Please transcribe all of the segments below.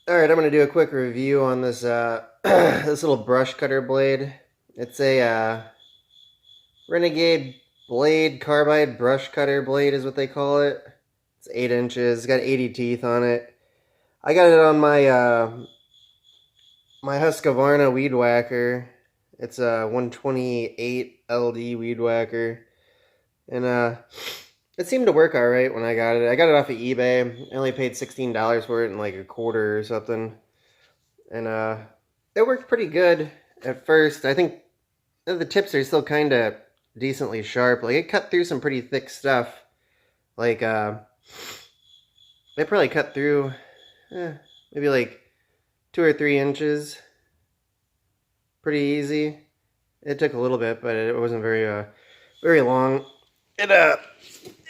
Alright, I'm going to do a quick review on this this little brush cutter blade. It's a Renegade blade, carbide brush cutter blade is what they call it. It's 8 inches, it's got 80 teeth on it. I got it on my my Husqvarna weed whacker. It's a 128 LD weed whacker. And it seemed to work alright when I got it. I got it off of eBay. I only paid $16 for it in like a quarter or something. And it worked pretty good at first. I think the tips are still kind of decently sharp. Like, it cut through some pretty thick stuff. Like, it probably cut through maybe like 2 or 3 inches. Pretty easy. It took a little bit, but it wasn't very long.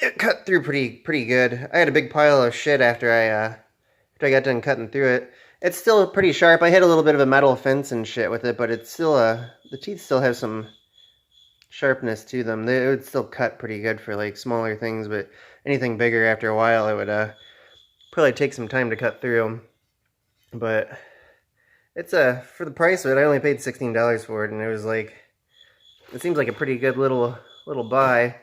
It cut through pretty good. I had a big pile of shit after I got done cutting through it. It's still pretty sharp. I hit a little bit of a metal fence and shit with it, but it's still the teeth still have some sharpness to them. It would still cut pretty good for like smaller things, but anything bigger after a while it would probably take some time to cut through. But it's for the price of it, I only paid $16 for it, and it seems like a pretty good little buy.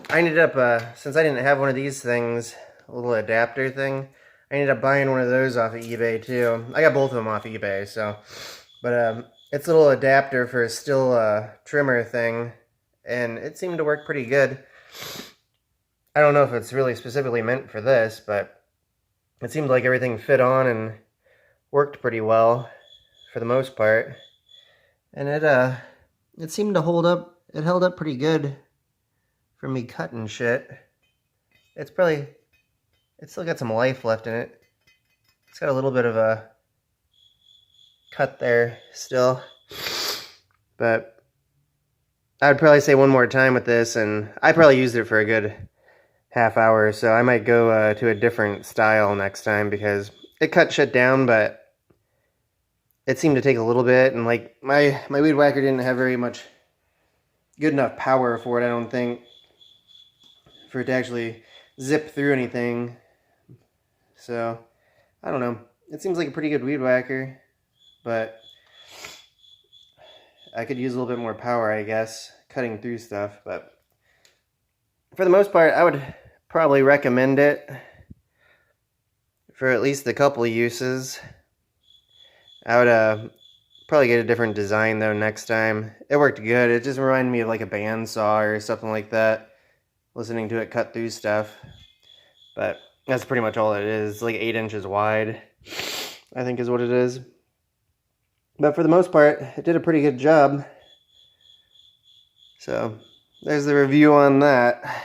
I ended up since I didn't have one of these things, a little adapter thing, I ended up buying one of those off of eBay too. I got both of them off eBay, so. But it's a little adapter for a STIHL trimmer thing, and it seemed to work pretty good. I don't know if it's really specifically meant for this, but it seemed like everything fit on and worked pretty well for the most part. And it seemed to hold up. It held up pretty good for me cutting shit. It's still got some life left in it. It's got a little bit of a cut there still. But I would probably say one more time with this, and I probably used it for a good half hour, so I might go to a different style next time, because it cut shit down, but it seemed to take a little bit, and like my weed whacker didn't have very much good enough power for it, I don't think, for it to actually zip through anything. So, I don't know. It seems like a pretty good weed whacker, but I could use a little bit more power, I guess, cutting through stuff. But for the most part, I would probably recommend it for at least a couple of uses. I would probably get a different design though next time. It worked good. It just reminded me of like a bandsaw or something like that, listening to it cut through stuff. But that's pretty much all it is. It's like 8 inches wide, I think is what it is. But for the most part, it did a pretty good job. So there's the review on that.